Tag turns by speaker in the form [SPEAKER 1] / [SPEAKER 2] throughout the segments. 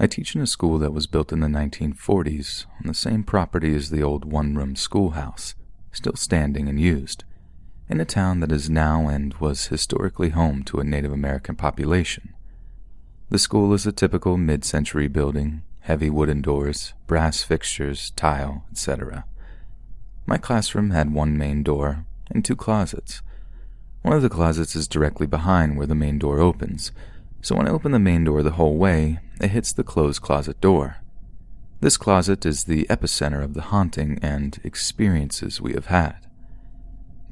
[SPEAKER 1] I teach in a school that was built in the 1940s on the same property as the old one-room schoolhouse, still standing and used, in a town that is now and was historically home to a Native American population. The school is a typical mid-century building, heavy wooden doors, brass fixtures, tile, etc. My classroom had one main door and two closets. One of the closets is directly behind where the main door opens, so when I open the main door the whole way, it hits the closed closet door. This closet is the epicenter of the haunting and experiences we have had.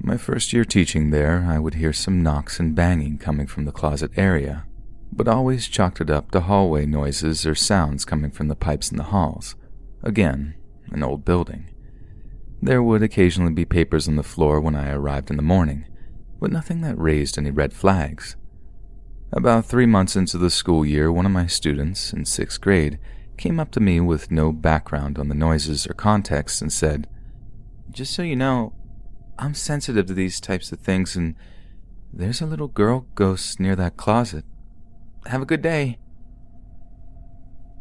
[SPEAKER 1] My first year teaching there, I would hear some knocks and banging coming from the closet area, but always chalked it up to hallway noises or sounds coming from the pipes in the halls. Again, an old building. There would occasionally be papers on the floor when I arrived in the morning, but nothing that raised any red flags. About 3 months into the school year, one of my students, in 6th grade, came up to me with no background on the noises or context and said, "Just so you know, I'm sensitive to these types of things, and there's a little girl ghost near that closet. Have a good day."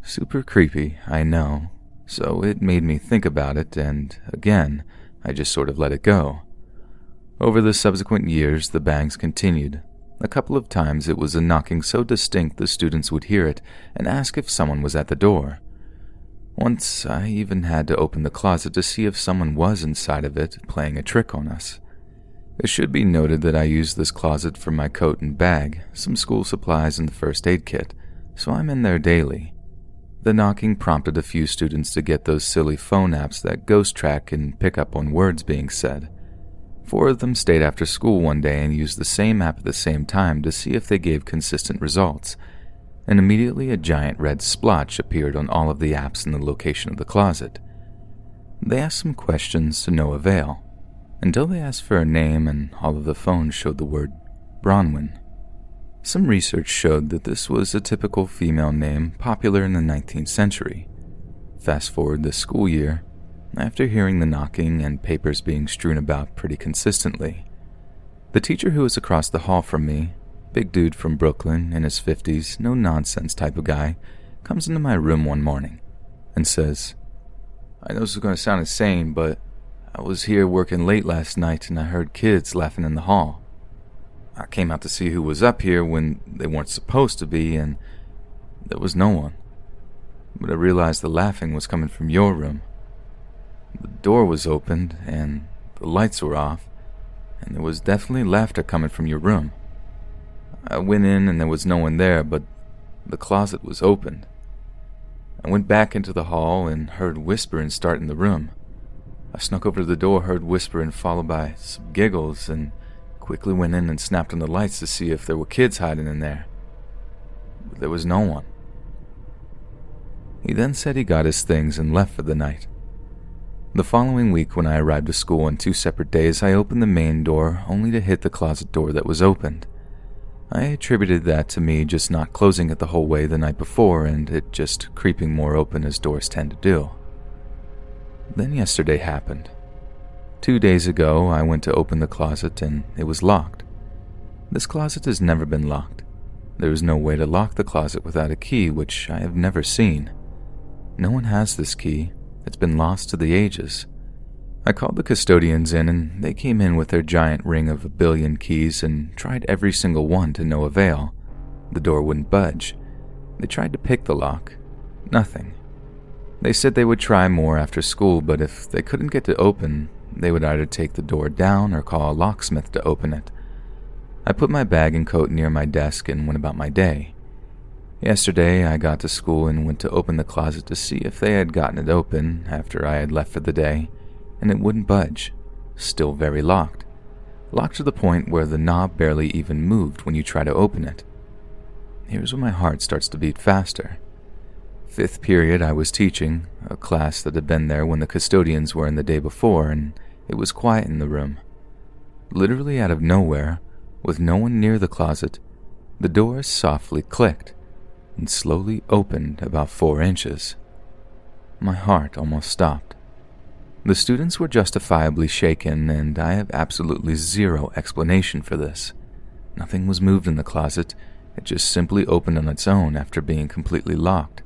[SPEAKER 1] Super creepy, I know, so it made me think about it, and again, I just sort of let it go. Over the subsequent years, the bangs continued. A couple of times it was a knocking so distinct the students would hear it and ask if someone was at the door. Once, I even had to open the closet to see if someone was inside of it playing a trick on us. It should be noted that I used this closet for my coat and bag, some school supplies, and the first aid kit, so I'm in there daily. The knocking prompted a few students to get those silly phone apps that ghost track and pick up on words being said. 4 of them stayed after school one day and used the same app at the same time to see if they gave consistent results, and immediately a giant red splotch appeared on all of the apps in the location of the closet. They asked some questions to no avail, until they asked for a name and all of the phones showed the word Bronwyn. Some research showed that this was a typical female name popular in the 19th century. Fast forward this school year, after hearing the knocking and papers being strewn about pretty consistently, the teacher who was across the hall from me, big dude from Brooklyn, in his 50s, no-nonsense type of guy, comes into my room one morning and says, "I know this is going to sound insane, but I was here working late last night and I heard kids laughing in the hall. I came out to see who was up here when they weren't supposed to be, and there was no one. But I realized the laughing was coming from your room. The door was opened and the lights were off, and there was definitely laughter coming from your room. I went in and there was no one there, but the closet was opened. I went back into the hall and heard whispering start in the room. I snuck over to the door, heard whispering followed by some giggles, and quickly went in and snapped on the lights to see if there were kids hiding in there. But there was no one." He then said he got his things and left for the night. The following week, when I arrived to school on 2 separate days, I opened the main door only to hit the closet door that was opened. I attributed that to me just not closing it the whole way the night before and it just creeping more open as doors tend to do. Then yesterday happened. 2 days ago, I went to open the closet and it was locked. This closet has never been locked. There is no way to lock the closet without a key, which I have never seen. No one has this key. It's been lost to the ages. I called the custodians in and they came in with their giant ring of 1 billion keys and tried every single one to no avail. The door wouldn't budge. They tried to pick the lock. Nothing. They said they would try more after school, but if they couldn't get it to open, they would either take the door down or call a locksmith to open it. I put my bag and coat near my desk and went about my day. Yesterday, I got to school and went to open the closet to see if they had gotten it open after I had left for the day, and it wouldn't budge. Still very locked. Locked to the point where the knob barely even moved when you try to open it. Here's when my heart starts to beat faster. 5th period, I was teaching, a class that had been there when the custodians were in the day before, and it was quiet in the room. Literally out of nowhere, with no one near the closet, the door softly clicked and slowly opened about 4 inches. My heart almost stopped. The students were justifiably shaken, and I have absolutely zero explanation for this. Nothing was moved in the closet. It just simply opened on its own after being completely locked.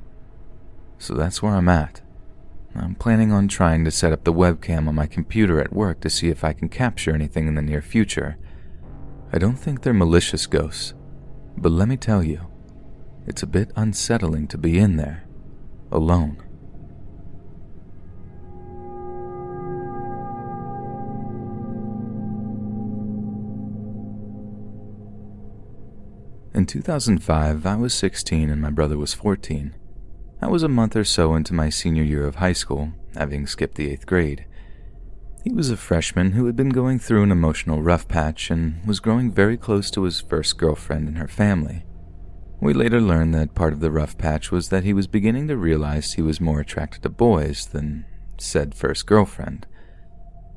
[SPEAKER 1] So that's where I'm at. I'm planning on trying to set up the webcam on my computer at work to see if I can capture anything in the near future. I don't think they're malicious ghosts, but let me tell you, it's a bit unsettling to be in there, alone. In 2005, I was 16 and my brother was 14. I was a month or so into my senior year of high school, having skipped the 8th grade. He was a freshman who had been going through an emotional rough patch and was growing very close to his first girlfriend and her family. We later learned that part of the rough patch was that he was beginning to realize he was more attracted to boys than said first girlfriend.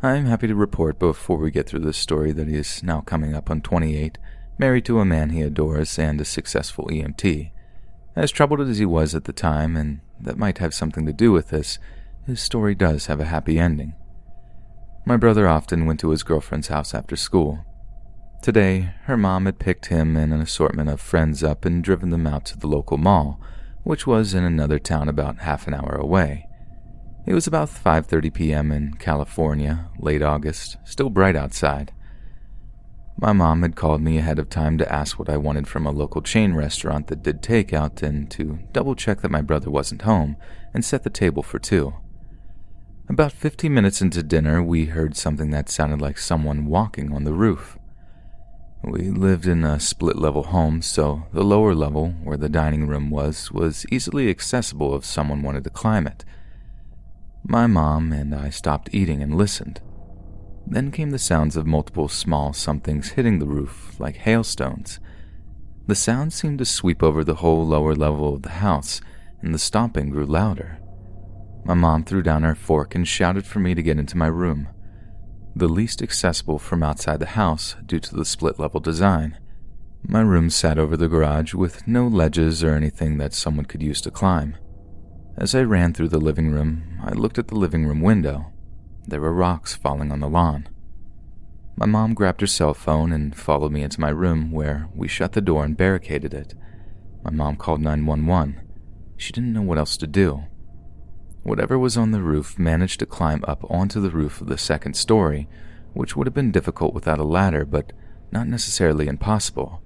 [SPEAKER 1] I'm happy to report before we get through this story that he is now coming up on 28, married to a man he adores and a successful EMT. As troubled as he was at the time, and that might have something to do with this, his story does have a happy ending. My brother often went to his girlfriend's house after school. Today, her mom had picked him and an assortment of friends up and driven them out to the local mall, which was in another town about half an hour away. It was about 5:30 p.m. in California, late August, still bright outside. My mom had called me ahead of time to ask what I wanted from a local chain restaurant that did takeout and to double-check that my brother wasn't home and set the table for two. About 15 minutes into dinner, we heard something that sounded like someone walking on the roof. We lived in a split-level home, so the lower level, where the dining room was easily accessible if someone wanted to climb it. My mom and I stopped eating and listened. Then came the sounds of multiple small somethings hitting the roof like hailstones. The sound seemed to sweep over the whole lower level of the house, and the stomping grew louder. My mom threw down her fork and shouted for me to get into my room, the least accessible from outside the house due to the split-level design. My room sat over the garage with no ledges or anything that someone could use to climb. As I ran through the living room, I looked at the living room window. There were rocks falling on the lawn. My mom grabbed her cell phone and followed me into my room, where we shut the door and barricaded it. My mom called 911. She didn't know what else to do. Whatever was on the roof managed to climb up onto the roof of the second story, which would have been difficult without a ladder, but not necessarily impossible.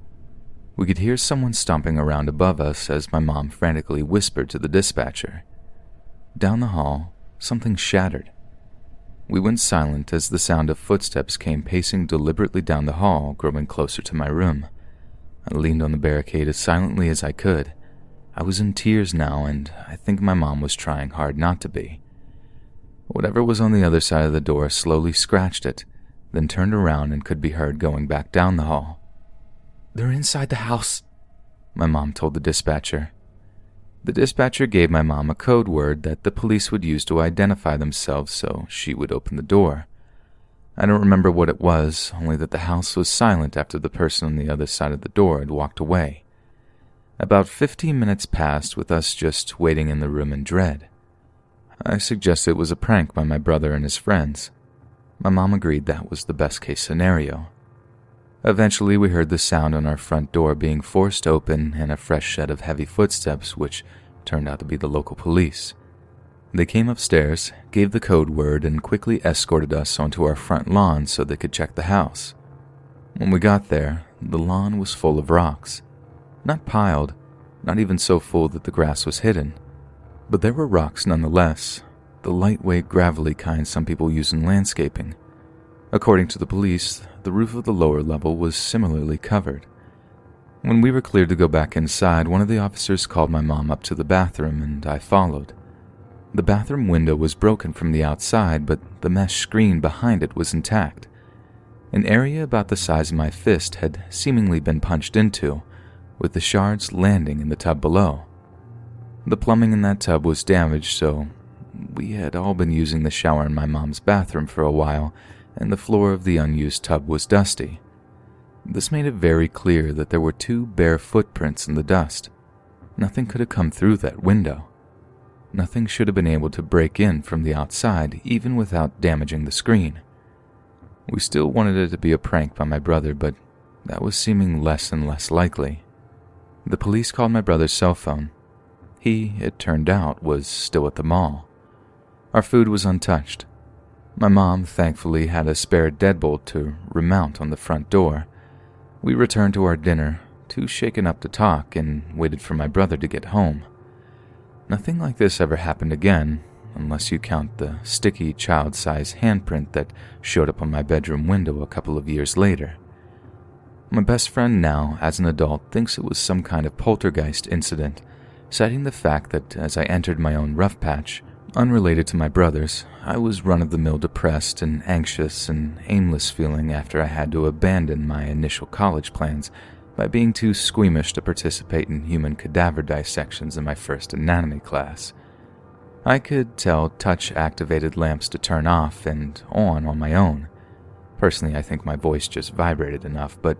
[SPEAKER 1] We could hear someone stomping around above us as my mom frantically whispered to the dispatcher. Down the hall, something shattered. We went silent as the sound of footsteps came pacing deliberately down the hall, growing closer to my room. I leaned on the barricade as silently as I could. I was in tears now, and I think my mom was trying hard not to be. Whatever was on the other side of the door slowly scratched it, then turned around and could be heard going back down the hall. "They're inside the house," my mom told the dispatcher. The dispatcher gave my mom a code word that the police would use to identify themselves so she would open the door. I don't remember what it was, only that the house was silent after the person on the other side of the door had walked away. About 15 minutes passed with us just waiting in the room in dread. I suggested it was a prank by my brother and his friends. My mom agreed that was the best case scenario. Eventually, we heard the sound on our front door being forced open and a fresh set of heavy footsteps, which turned out to be the local police. They came upstairs, gave the code word, and quickly escorted us onto our front lawn so they could check the house. When we got there, the lawn was full of rocks. Not piled, not even so full that the grass was hidden. But there were rocks nonetheless, the lightweight, gravelly kind some people use in landscaping. According to the police, the roof of the lower level was similarly covered. When we were cleared to go back inside, one of the officers called my mom up to the bathroom, and I followed. The bathroom window was broken from the outside, but the mesh screen behind it was intact. An area about the size of my fist had seemingly been punched into, with the shards landing in the tub below. The plumbing in that tub was damaged, so we had all been using the shower in my mom's bathroom for a while, and the floor of the unused tub was dusty. This made it very clear that there were 2 bare footprints in the dust. Nothing could have come through that window. Nothing should have been able to break in from the outside, even without damaging the screen. We still wanted it to be a prank by my brother, but that was seeming less and less likely. The police called my brother's cell phone. He, it turned out, was still at the mall. Our food was untouched. My mom thankfully had a spare deadbolt to remount on the front door. We returned to our dinner, too shaken up to talk, and waited for my brother to get home. Nothing like this ever happened again, unless you count the sticky child-size handprint that showed up on my bedroom window a couple of years later. My best friend now, as an adult, thinks it was some kind of poltergeist incident, citing the fact that as I entered my own rough patch, unrelated to my brother's, I was run-of-the-mill depressed and anxious and aimless feeling after I had to abandon my initial college plans by being too squeamish to participate in human cadaver dissections in my first anatomy class. I could tell touch-activated lamps to turn off and on my own. Personally, I think my voice just vibrated enough, but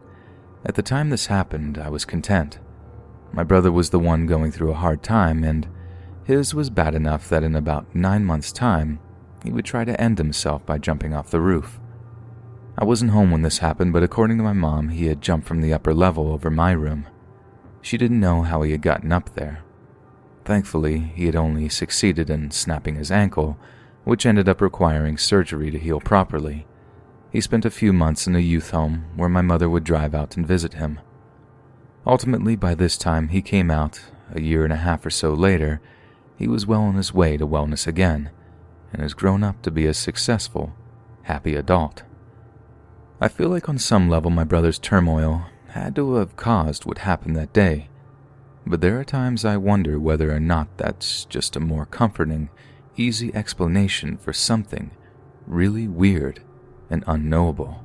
[SPEAKER 1] at the time this happened, I was content. My brother was the one going through a hard time, and his was bad enough that in about 9 months' time, he would try to end himself by jumping off the roof. I wasn't home when this happened, but according to my mom, he had jumped from the upper level over my room. She didn't know how he had gotten up there. Thankfully, he had only succeeded in snapping his ankle, which ended up requiring surgery to heal properly. He spent a few months in a youth home where my mother would drive out and visit him. Ultimately, by this time, he came out. A year and a half or so later, he was well on his way to wellness again, and has grown up to be a successful, happy adult. I feel like on some level my brother's turmoil had to have caused what happened that day, but there are times I wonder whether or not that's just a more comforting, easy explanation for something really weird and unknowable.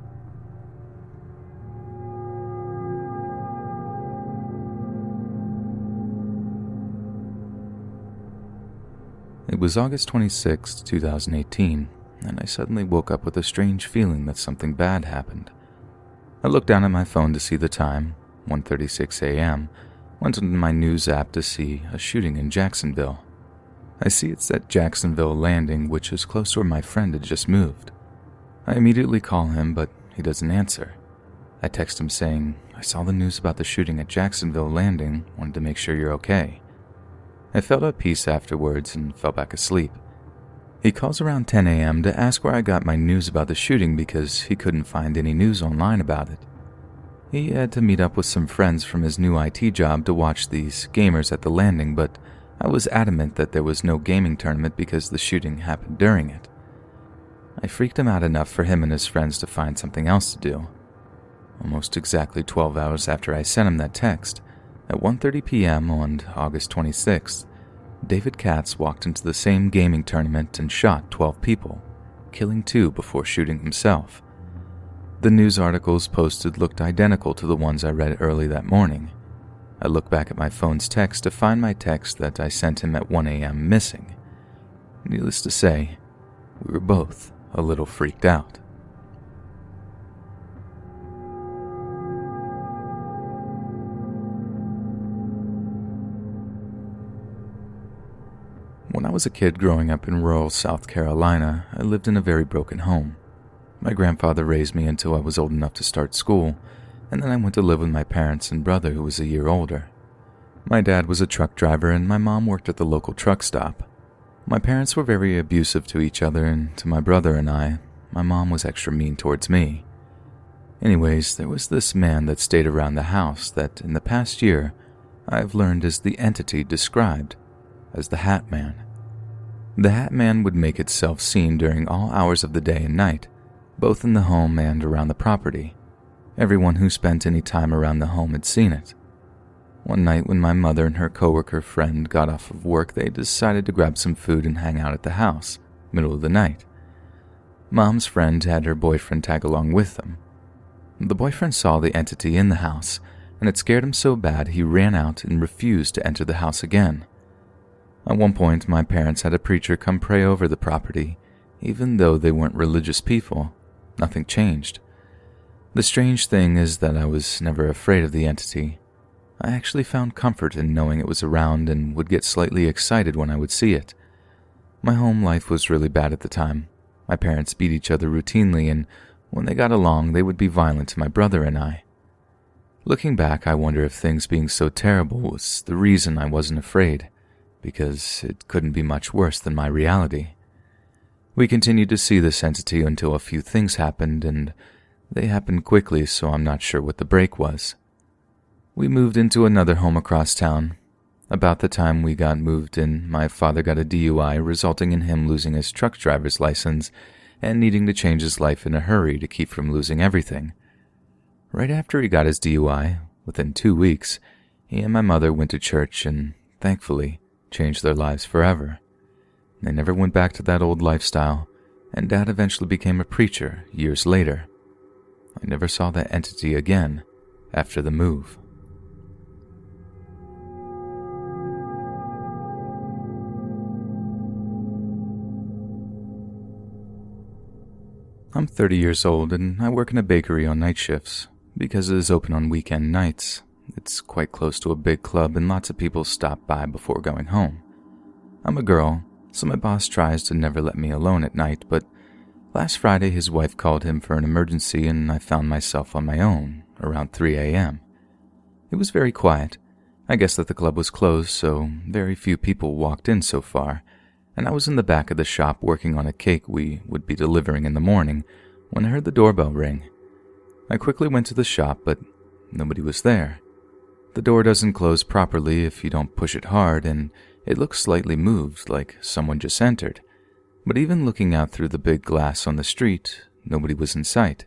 [SPEAKER 1] It was August 26, 2018, and I suddenly woke up with a strange feeling that something bad happened. I looked down at my phone to see the time, 1:36 a.m., went into my news app to see a shooting in Jacksonville. I see it's at Jacksonville Landing, which is close to where my friend had just moved. I immediately call him, but he doesn't answer. I text him saying, "I saw the news about the shooting at Jacksonville Landing, wanted to make sure you're okay." I felt at peace afterwards and fell back asleep. He calls around 10 a.m. to ask where I got my news about the shooting because he couldn't find any news online about it. He had to meet up with some friends from his new IT job to watch these gamers at the landing, but I was adamant that there was no gaming tournament because the shooting happened during it. I freaked him out enough for him and his friends to find something else to do. Almost exactly 12 hours after I sent him that text, at 1:30 p.m. on August 26th, David Katz walked into the same gaming tournament and shot 12 people, killing 2 before shooting himself. The news articles posted looked identical to the ones I read early that morning. I looked back at my phone's text to find my text that I sent him at 1 a.m. missing. Needless to say, we were both a little freaked out. When I was a kid growing up in rural South Carolina, I lived in a very broken home. My grandfather raised me until I was old enough to start school, and then I went to live with my parents and brother who was a year older. My dad was a truck driver and my mom worked at the local truck stop. My parents were very abusive to each other, and to my brother and I, my mom was extra mean towards me. Anyways, there was this man that stayed around the house that in the past year I've learned is the entity described as the Hat Man. The Hat Man would make itself seen during all hours of the day and night, both in the home and around the property. Everyone who spent any time around the home had seen it. One night when my mother and her coworker friend got off of work, they decided to grab some food and hang out at the house, middle of the night. Mom's friend had her boyfriend tag along with them. The boyfriend saw the entity in the house, and it scared him so bad he ran out and refused to enter the house again. At one point, my parents had a preacher come pray over the property. Even though they weren't religious people, nothing changed. The strange thing is that I was never afraid of the entity. I actually found comfort in knowing it was around and would get slightly excited when I would see it. My home life was really bad at the time. My parents beat each other routinely, and when they got along, they would be violent to my brother and I. Looking back, I wonder if things being so terrible was the reason I wasn't afraid. because it couldn't be much worse than my reality. We continued to see this entity until a few things happened, and they happened quickly, so I'm not sure what the break was. We moved into another home across town. About the time we got moved in, my father got a DUI, resulting in him losing his truck driver's license and needing to change his life in a hurry to keep from losing everything. Right after he got his DUI, within 2 weeks, he and my mother went to church and, thankfully, changed their lives forever. They never went back to that old lifestyle, and Dad eventually became a preacher years later. I never saw that entity again after the move. I'm 30 years old and I work in a bakery on night shifts. Because it is open on weekend nights, it's quite close to a big club and lots of people stop by before going home. I'm a girl, so my boss tries to never let me alone at night, but last Friday his wife called him for an emergency and I found myself on my own around 3 a.m. It was very quiet. I guess that the club was closed, so very few people walked in so far, and I was in the back of the shop working on a cake we would be delivering in the morning when I heard the doorbell ring. I quickly went to the shop, but nobody was there. The door doesn't close properly if you don't push it hard, and it looks slightly moved, like someone just entered. But even looking out through the big glass on the street, nobody was in sight.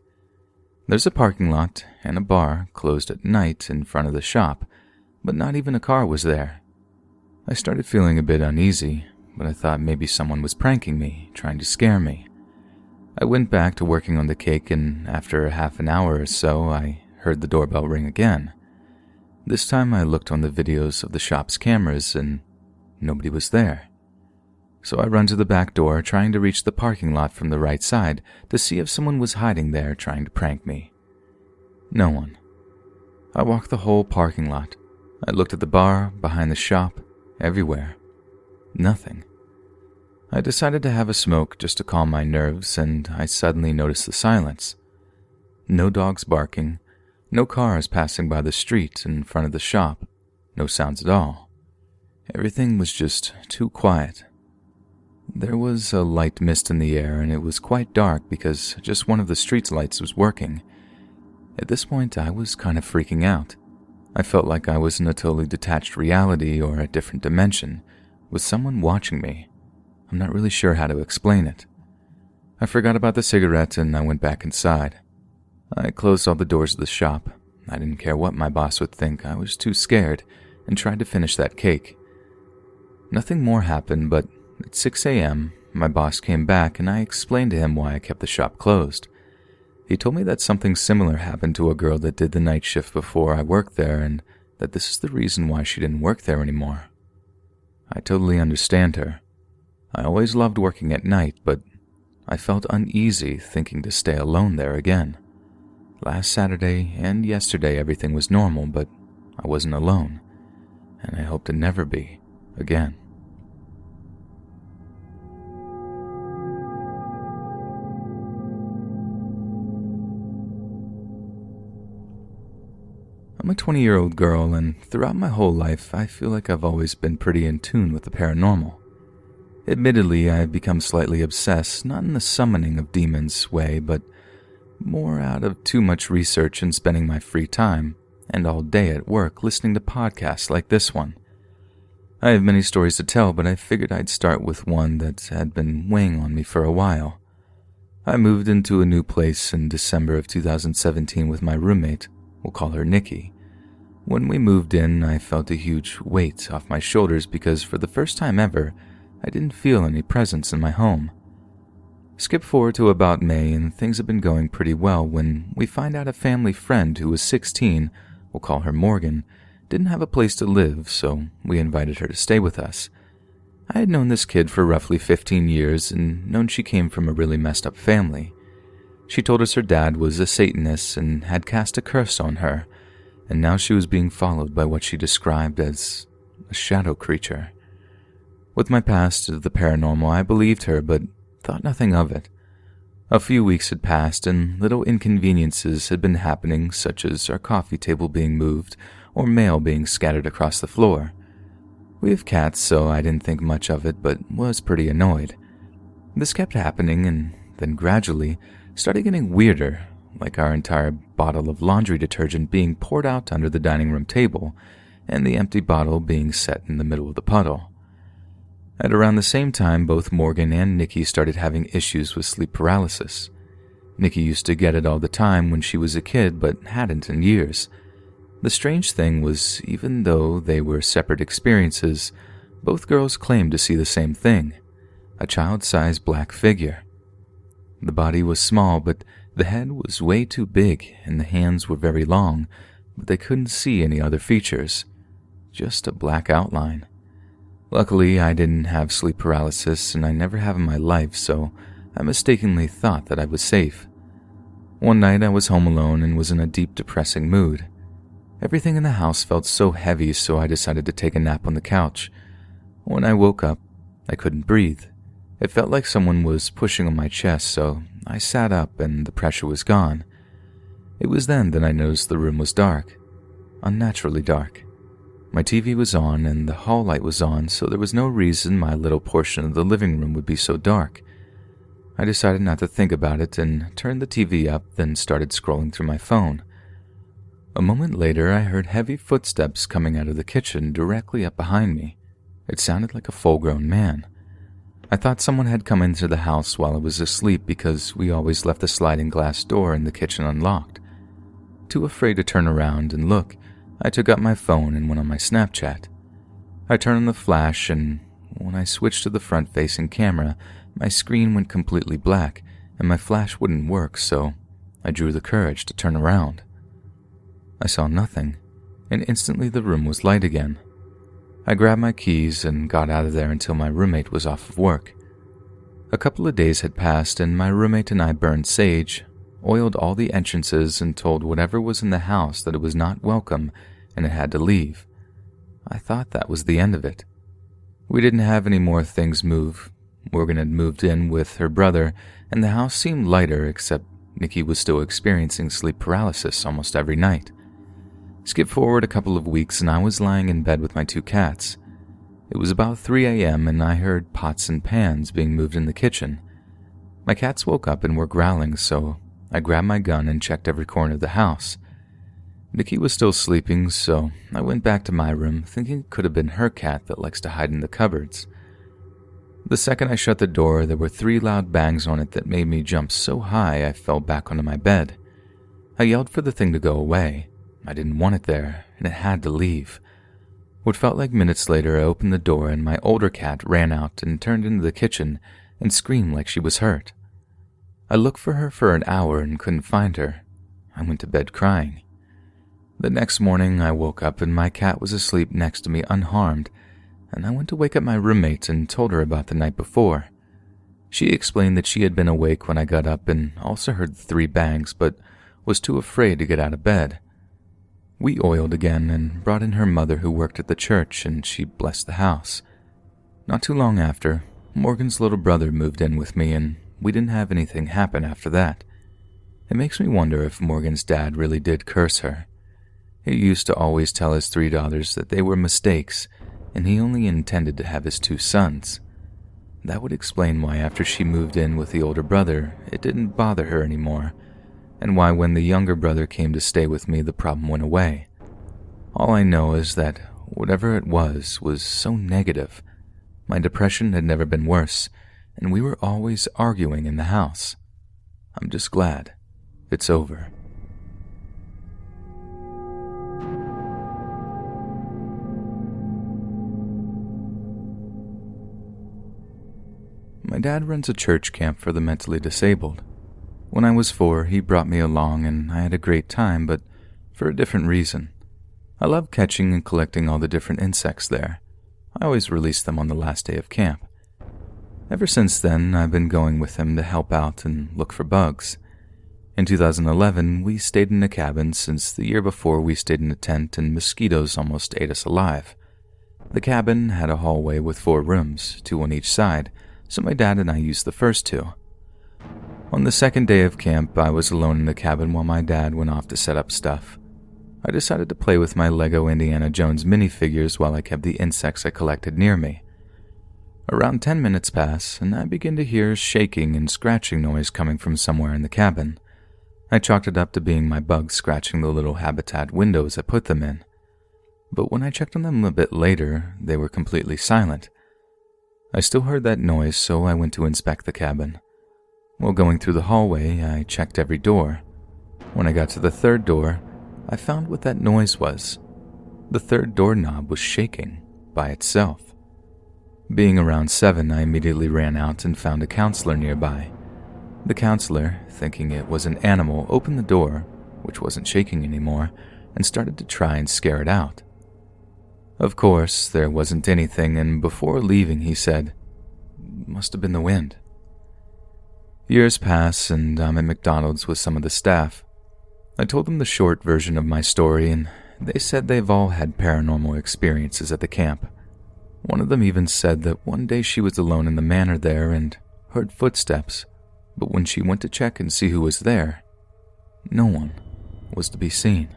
[SPEAKER 1] There's a parking lot and a bar closed at night in front of the shop, but not even a car was there. I started feeling a bit uneasy, but I thought maybe someone was pranking me, trying to scare me. I went back to working on the cake, and after half an hour or so, I heard the doorbell ring again. This time I looked on the videos of the shop's cameras, and nobody was there. So I run to the back door, trying to reach the parking lot from the right side to see if someone was hiding there trying to prank me. No one. I walked the whole parking lot. I looked at the bar, behind the shop, everywhere. Nothing. I decided to have a smoke just to calm my nerves, and I suddenly noticed the silence. No dogs barking, no cars passing by the street in front of the shop, no sounds at all. Everything was just too quiet. There was a light mist in the air, and it was quite dark because just one of the street's lights was working. At this point, I was kind of freaking out. I felt like I was in a totally detached reality or a different dimension, with someone watching me. I'm not really sure how to explain it. I forgot about the cigarette and I went back inside. I closed all the doors of the shop. I didn't care what my boss would think. I was too scared and tried to finish that cake. Nothing more happened, but at 6 a.m., my boss came back and I explained to him why I kept the shop closed. He told me that something similar happened to a girl that did the night shift before I worked there and that this is the reason why she didn't work there anymore. I totally understand her. I always loved working at night, but I felt uneasy thinking to stay alone there again. Last Saturday and yesterday everything was normal, but I wasn't alone, and I hope to never be again. I'm a 20-year-old girl, and throughout my whole life, I feel like I've always been pretty in tune with the paranormal. Admittedly, I've become slightly obsessed, not in the summoning of demons way, but more out of too much research and spending my free time, and all day at work listening to podcasts like this one. I have many stories to tell, but I figured I'd start with one that had been weighing on me for a while. I moved into a new place in December of 2017 with my roommate. We'll call her Nikki. When we moved in, I felt a huge weight off my shoulders because for the first time ever, I didn't feel any presence in my home. Skip forward to about May, and things have been going pretty well when we find out a family friend who was 16, we'll call her Morgan, didn't have a place to live, so we invited her to stay with us. I had known this kid for roughly 15 years and known she came from a really messed up family. She told us her dad was a Satanist and had cast a curse on her, and now she was being followed by what she described as a shadow creature. With my past of the paranormal, I believed her, but thought nothing of it. A few weeks had passed, and little inconveniences had been happening, such as our coffee table being moved or mail being scattered across the floor. We have cats, so I didn't think much of it, but was pretty annoyed. This kept happening and then gradually started getting weirder, like our entire bottle of laundry detergent being poured out under the dining room table and the empty bottle being set in the middle of the puddle. At around the same time, both Morgan and Nikki started having issues with sleep paralysis. Nikki used to get it all the time when she was a kid, but hadn't in years. The strange thing was, even though they were separate experiences, both girls claimed to see the same thing, a child-sized black figure. The body was small, but the head was way too big, and the hands were very long, but they couldn't see any other features, just a black outline. Luckily, I didn't have sleep paralysis, and I never have in my life, so I mistakenly thought that I was safe. One night I was home alone and was in a deep depressing mood. Everything in the house felt so heavy, so I decided to take a nap on the couch. When I woke up, I couldn't breathe. It felt like someone was pushing on my chest, so I sat up and the pressure was gone. It was then that I noticed the room was dark, unnaturally dark. My TV was on and the hall light was on, so there was no reason my little portion of the living room would be so dark. I decided not to think about it and turned the TV up, then started scrolling through my phone. A moment later, I heard heavy footsteps coming out of the kitchen directly up behind me. It sounded like a full-grown man. I thought someone had come into the house while I was asleep because we always left the sliding glass door in the kitchen unlocked. Too afraid to turn around and look, I took up my phone and went on my Snapchat. I turned on the flash, and when I switched to the front-facing camera, my screen went completely black and my flash wouldn't work, so I drew the courage to turn around. I saw nothing, and instantly the room was light again. I grabbed my keys and got out of there until my roommate was off of work. A couple of days had passed, and my roommate and I burned sage, oiled all the entrances, and told whatever was in the house that it was not welcome and it had to leave. I thought that was the end of it. We didn't have any more things move. Morgan had moved in with her brother, and the house seemed lighter, except Nikki was still experiencing sleep paralysis almost every night. Skip forward a couple of weeks and I was lying in bed with my two cats. It was about 3 a.m. and I heard pots and pans being moved in the kitchen. My cats woke up and were growling, so I grabbed my gun and checked every corner of the house. Nikki was still sleeping, so I went back to my room, thinking it could have been her cat that likes to hide in the cupboards. The second I shut the door, there were 3 loud bangs on it that made me jump so high I fell back onto my bed. I yelled for the thing to go away. I didn't want it there, and it had to leave. What felt like minutes later, I opened the door and my older cat ran out and turned into the kitchen and screamed like she was hurt. I looked for her for an hour and couldn't find her. I went to bed crying. The next morning, I woke up and my cat was asleep next to me unharmed, and I went to wake up my roommate and told her about the night before. She explained that she had been awake when I got up and also heard the 3 bangs, but was too afraid to get out of bed. We oiled again and brought in her mother who worked at the church, and she blessed the house. Not too long after, Morgan's little brother moved in with me, and we didn't have anything happen after that. It makes me wonder if Morgan's dad really did curse her. He used to always tell his 3 daughters that they were mistakes, and he only intended to have his 2 sons. That would explain why after she moved in with the older brother, it didn't bother her anymore, and why when the younger brother came to stay with me, the problem went away. All I know is that whatever it was so negative. My depression had never been worse, and we were always arguing in the house. I'm just glad it's over. My dad runs a church camp for the mentally disabled. When I was 4, he brought me along and I had a great time, but for a different reason. I love catching and collecting all the different insects there. I always release them on the last day of camp. Ever since then, I've been going with him to help out and look for bugs. In 2011, we stayed in a cabin since the year before we stayed in a tent and mosquitoes almost ate us alive. The cabin had a hallway with 4 rooms, 2 on each side, so my dad and I used the first 2. On the second day of camp, I was alone in the cabin while my dad went off to set up stuff. I decided to play with my Lego Indiana Jones minifigures while I kept the insects I collected near me. Around 10 minutes pass, and I begin to hear shaking and scratching noise coming from somewhere in the cabin. I chalked it up to being my bugs scratching the little habitat windows I put them in. But when I checked on them a bit later, they were completely silent. I still heard that noise, so I went to inspect the cabin. While going through the hallway, I checked every door. When I got to the third door, I found what that noise was. The third doorknob was shaking by itself. Being around 7, I immediately ran out and found a counselor nearby. The counselor, thinking it was an animal, opened the door, which wasn't shaking anymore, and started to try and scare it out. Of course, there wasn't anything, and before leaving he said, "Must have been the wind." Years pass, and I'm at McDonald's with some of the staff. I told them the short version of my story, and they said they've all had paranormal experiences at the camp. One of them even said that one day she was alone in the manor there and heard footsteps, but when she went to check and see who was there, no one was to be seen.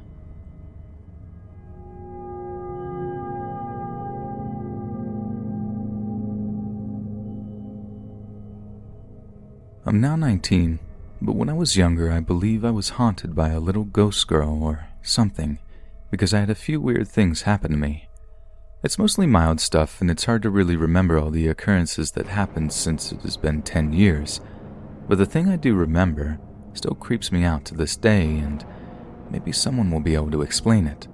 [SPEAKER 1] I'm now 19, but when I was younger, I believe I was haunted by a little ghost girl or something, because I had a few weird things happen to me. It's mostly mild stuff, and it's hard to really remember all the occurrences that happened since it has been 10 years. But the thing I do remember still creeps me out to this day, and maybe someone will be able to explain it.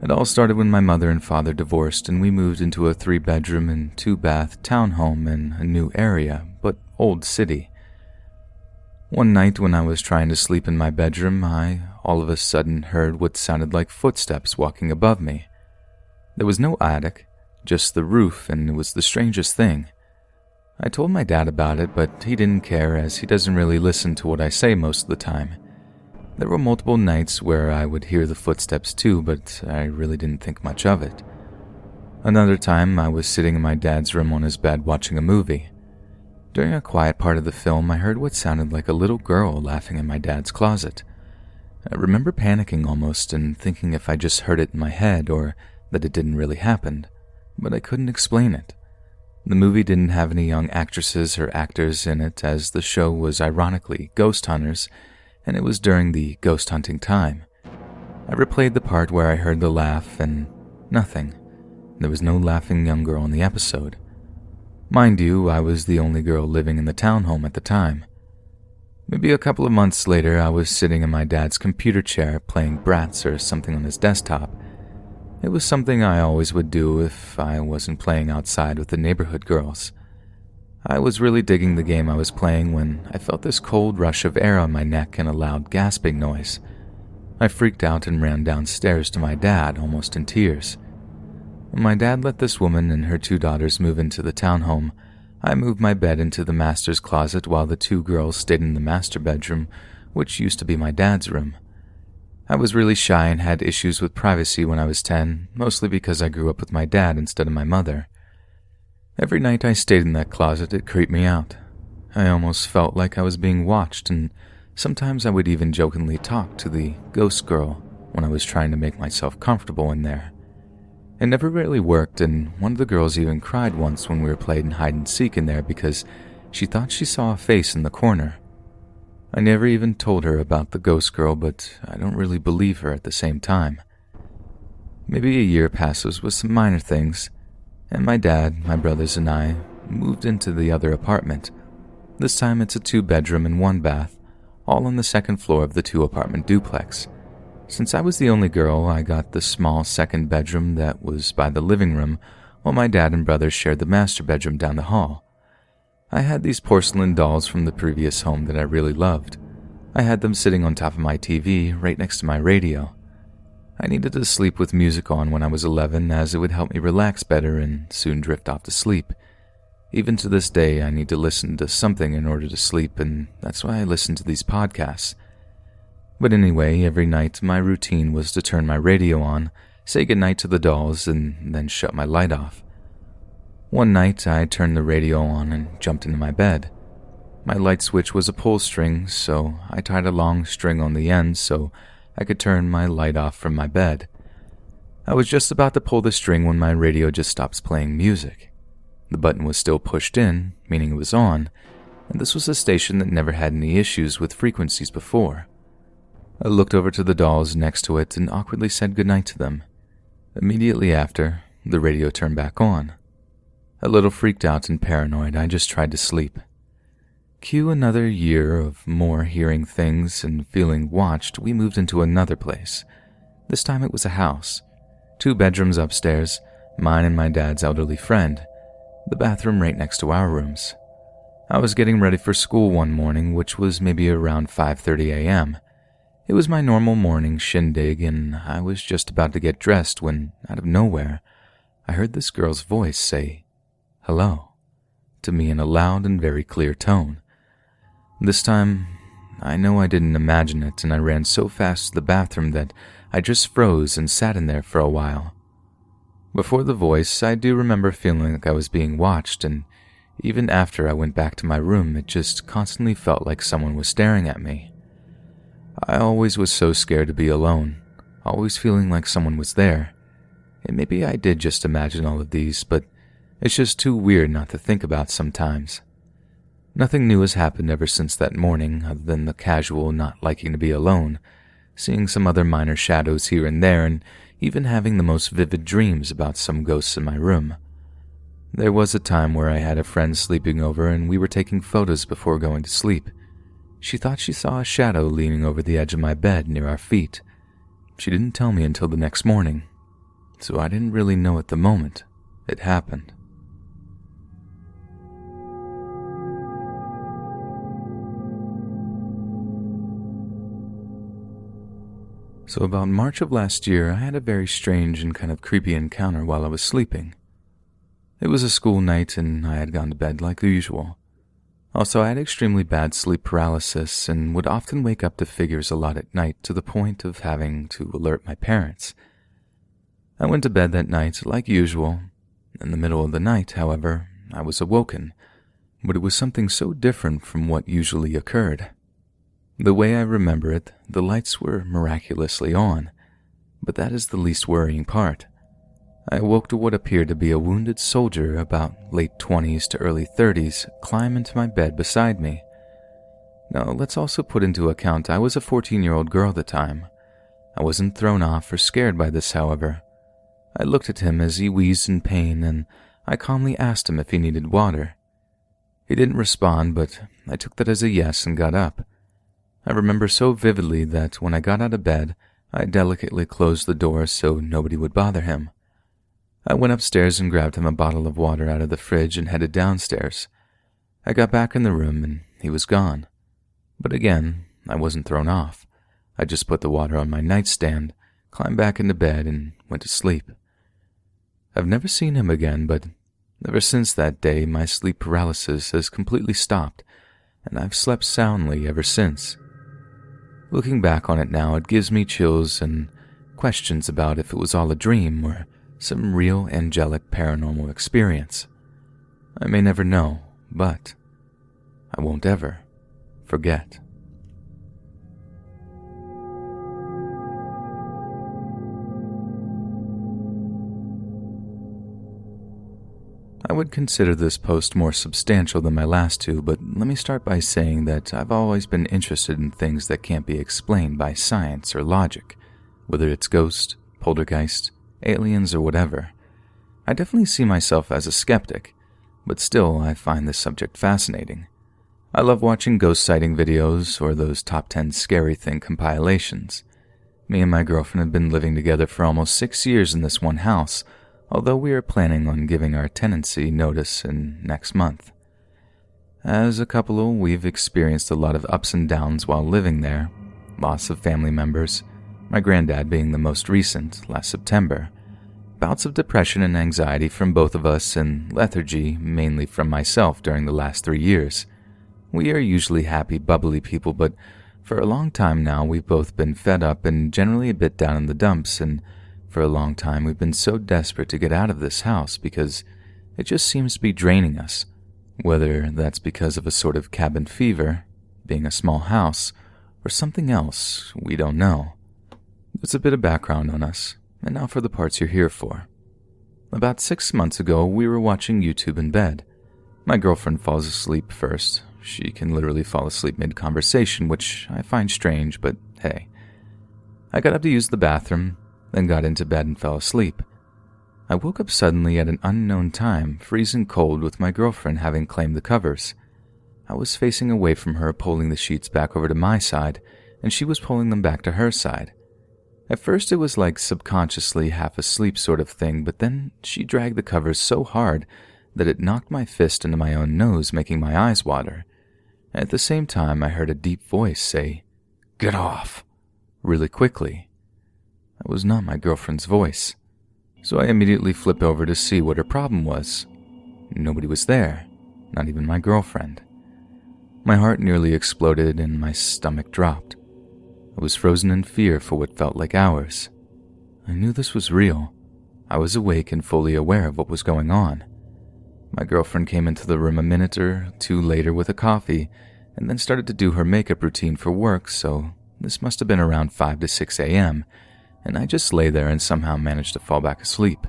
[SPEAKER 1] It all started when my mother and father divorced, and we moved into a 3-bedroom and 2-bath townhome in a new area, but old city. One night when I was trying to sleep in my bedroom, I all of a sudden heard what sounded like footsteps walking above me. There was no attic, just the roof, and it was the strangest thing. I told my dad about it, but he didn't care as he doesn't really listen to what I say most of the time. There were multiple nights where I would hear the footsteps too, but I really didn't think much of it. Another time, I was sitting in my dad's room on his bed watching a movie. During a quiet part of the film, I heard what sounded like a little girl laughing in my dad's closet. I remember panicking almost and thinking if I just heard it in my head or that it didn't really happen, but I couldn't explain it. The movie didn't have any young actresses or actors in it, as the show was ironically ghost hunters, and it was during the ghost hunting time. I replayed the part where I heard the laugh, and nothing. There was no laughing young girl in the episode. Mind you, I was the only girl living in the townhome at the time. Maybe a couple of months later, I was sitting in my dad's computer chair playing Bratz or something on his desktop. It was something I always would do if I wasn't playing outside with the neighborhood girls. I was really digging the game I was playing when I felt this cold rush of air on my neck and a loud gasping noise. I freaked out and ran downstairs to my dad, almost in tears. When my dad let this woman and her 2 daughters move into the townhome, I moved my bed into the master's closet while the 2 girls stayed in the master bedroom, which used to be my dad's room. I was really shy and had issues with privacy when I was 10, mostly because I grew up with my dad instead of my mother. Every night I stayed in that closet, it creeped me out. I almost felt like I was being watched, and sometimes I would even jokingly talk to the ghost girl when I was trying to make myself comfortable in there. It never really worked, and one of the girls even cried once when we were playing hide-and-seek in there because she thought she saw a face in the corner. I never even told her about the ghost girl, but I don't really believe her at the same time. Maybe a year passes with some minor things, and my dad, my brothers, and I moved into the other apartment. This time it's a 2-bedroom and 1-bath, all on the 2nd floor of the 2-apartment duplex. Since I was the only girl, I got the small 2nd bedroom that was by the living room, while my dad and brothers shared the master bedroom down the hall. I had these porcelain dolls from the previous home that I really loved. I had them sitting on top of my TV, right next to my radio. I needed to sleep with music on when I was 11, as it would help me relax better and soon drift off to sleep. Even to this day, I need to listen to something in order to sleep, and that's why I listen to these podcasts. But anyway, every night my routine was to turn my radio on, say goodnight to the dolls, and then shut my light off. One night, I turned the radio on and jumped into my bed. My light switch was a pull string, so I tied a long string on the end so I could turn my light off from my bed. I was just about to pull the string when my radio just stops playing music. The button was still pushed in, meaning it was on, and this was a station that never had any issues with frequencies before. I looked over to the dolls next to it and awkwardly said goodnight to them. Immediately after, the radio turned back on. A little freaked out and paranoid, I just tried to sleep. Cue another year of more hearing things and feeling watched, we moved into another place. This time it was a house. 2 bedrooms upstairs, mine and my dad's elderly friend. The bathroom right next to our rooms. I was getting ready for school one morning, which was maybe around 5:30 a.m. It was my normal morning shindig, and I was just about to get dressed when, out of nowhere, I heard this girl's voice say, "Hello," to me in a loud and very clear tone. This time, I know I didn't imagine it, and I ran so fast to the bathroom that I just froze and sat in there for a while. Before the voice, I do remember feeling like I was being watched, and even after I went back to my room, it just constantly felt like someone was staring at me. I always was so scared to be alone, always feeling like someone was there. And maybe I did just imagine all of these, but it's just too weird not to think about sometimes. Nothing new has happened ever since that morning, other than the casual not liking to be alone, seeing some other minor shadows here and there, and even having the most vivid dreams about some ghosts in my room. There was a time where I had a friend sleeping over and we were taking photos before going to sleep. She thought she saw a shadow leaning over the edge of my bed near our feet. She didn't tell me until the next morning, so I didn't really know at the moment it happened. So about March of last year, I had a very strange and kind of creepy encounter while I was sleeping. It was a school night and I had gone to bed like usual. Also, I had extremely bad sleep paralysis and would often wake up to figures a lot at night to the point of having to alert my parents. I went to bed that night like usual. In the middle of the night, however, I was awoken, but it was something so different from what usually occurred. The way I remember it, the lights were miraculously on, but that is the least worrying part. I awoke to what appeared to be a wounded soldier about late 20s to early 30s climb into my bed beside me. Now, let's also put into account I was a 14-year-old girl at the time. I wasn't thrown off or scared by this, however. I looked at him as he wheezed in pain, and I calmly asked him if he needed water. He didn't respond, but I took that as a yes and got up. I remember so vividly that when I got out of bed, I delicately closed the door so nobody would bother him. I went upstairs and grabbed him a bottle of water out of the fridge and headed downstairs. I got back in the room and he was gone. But again, I wasn't thrown off. I just put the water on my nightstand, climbed back into bed, and went to sleep. I've never seen him again, but ever since that day, my sleep paralysis has completely stopped, and I've slept soundly ever since. Looking back on it now, it gives me chills and questions about if it was all a dream or some real angelic paranormal experience. I may never know, but I won't ever forget. I would consider this post more substantial than my last two, but let me start by saying that I've always been interested in things that can't be explained by science or logic, whether it's ghost, poltergeist, aliens, or whatever. I definitely see myself as a skeptic, but still I find this subject fascinating. I love watching ghost sighting videos or those top 10 scary thing compilations. Me and my girlfriend have been living together for almost 6 years in this one house, although we are planning on giving our tenancy notice in next month. As a couple, we've experienced a lot of ups and downs while living there, loss of family members, my granddad being the most recent, last September, bouts of depression and anxiety from both of us, and lethargy mainly from myself during the last 3 years. We are usually happy, bubbly people, but for a long time now we've both been fed up and generally a bit down in the dumps, and for a long time we've been so desperate to get out of this house because it just seems to be draining us, whether that's because of a sort of cabin fever, being a small house, or something else, we don't know. That's a bit of background on us, and now for the parts you're here for. About 6 months ago, we were watching YouTube in bed. My girlfriend falls asleep first. She can literally fall asleep mid-conversation, which I find strange, but hey. I got up to use the bathroom, then got into bed and fell asleep. I woke up suddenly at an unknown time, freezing cold with my girlfriend having claimed the covers. I was facing away from her, pulling the sheets back over to my side, and she was pulling them back to her side. At first it was like subconsciously half asleep sort of thing, but then she dragged the covers so hard that it knocked my fist into my own nose, making my eyes water. At the same time, I heard a deep voice say, "Get off," really quickly. That was not my girlfriend's voice, so I immediately flipped over to see what her problem was. Nobody was there, not even my girlfriend. My heart nearly exploded and my stomach dropped. I was frozen in fear for what felt like hours. I knew this was real. I was awake and fully aware of what was going on. My girlfriend came into the room a minute or two later with a coffee, and then started to do her makeup routine for work, so this must have been around 5 to 6 a.m., and I just lay there and somehow managed to fall back asleep.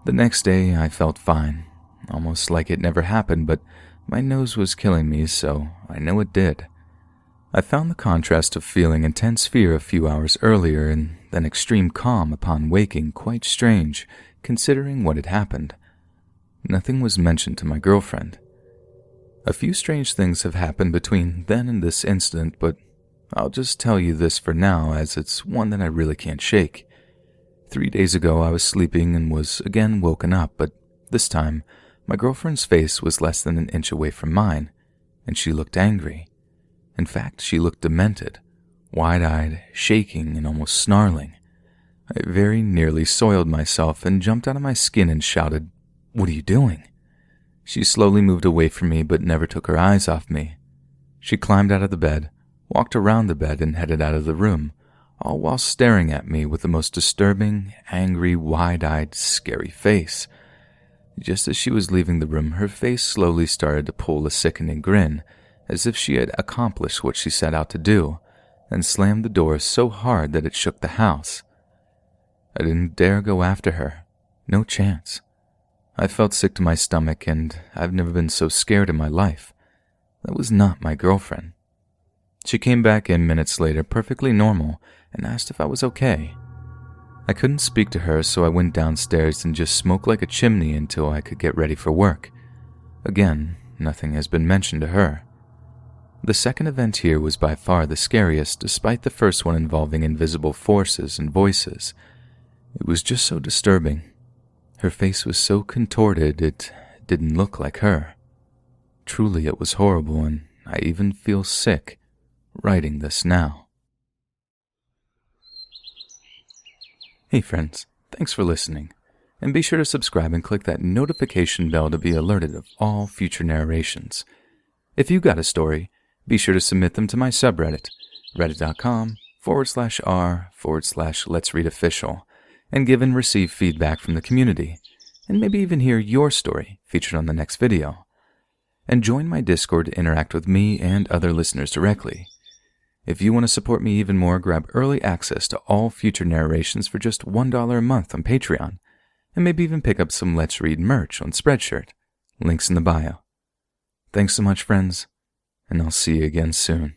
[SPEAKER 1] The next day, I felt fine, almost like it never happened, but my nose was killing me, so I know it did. I found the contrast of feeling intense fear a few hours earlier and then extreme calm upon waking quite strange, considering what had happened. Nothing was mentioned to my girlfriend. A few strange things have happened between then and this incident, but I'll just tell you this for now, as it's one that I really can't shake. 3 days ago, I was sleeping and was again woken up, but this time, my girlfriend's face was less than an inch away from mine, and she looked angry. In fact, she looked demented, wide-eyed, shaking, and almost snarling. I very nearly soiled myself and jumped out of my skin and shouted, "What are you doing?" She slowly moved away from me but never took her eyes off me. She climbed out of the bed, walked around the bed, and headed out of the room, all while staring at me with the most disturbing, angry, wide-eyed, scary face. Just as she was leaving the room, her face slowly started to pull a sickening grin, as if she had accomplished what she set out to do, and slammed the door so hard that it shook the house. I didn't dare go after her. No chance. I felt sick to my stomach, and I've never been so scared in my life. That was not my girlfriend. She came back in minutes later, perfectly normal, and asked if I was okay. I couldn't speak to her, so I went downstairs and just smoked like a chimney until I could get ready for work. Again, nothing has been mentioned to her. The second event here was by far the scariest, despite the first one involving invisible forces and voices. It was just so disturbing. Her face was so contorted it didn't look like her. Truly, it was horrible, and I even feel sick writing this now. Hey friends, thanks for listening, and be sure to subscribe and click that notification bell to be alerted of all future narrations. If you got a story, be sure to submit them to my subreddit, reddit.com/r/letsreadofficial, and give and receive feedback from the community, and maybe even hear your story featured on the next video. And join my Discord to interact with me and other listeners directly. If you want to support me even more, grab early access to all future narrations for just $1 a month on Patreon, and maybe even pick up some Let's Read merch on Spreadshirt. Links in the bio. Thanks so much, friends, and I'll see you again soon.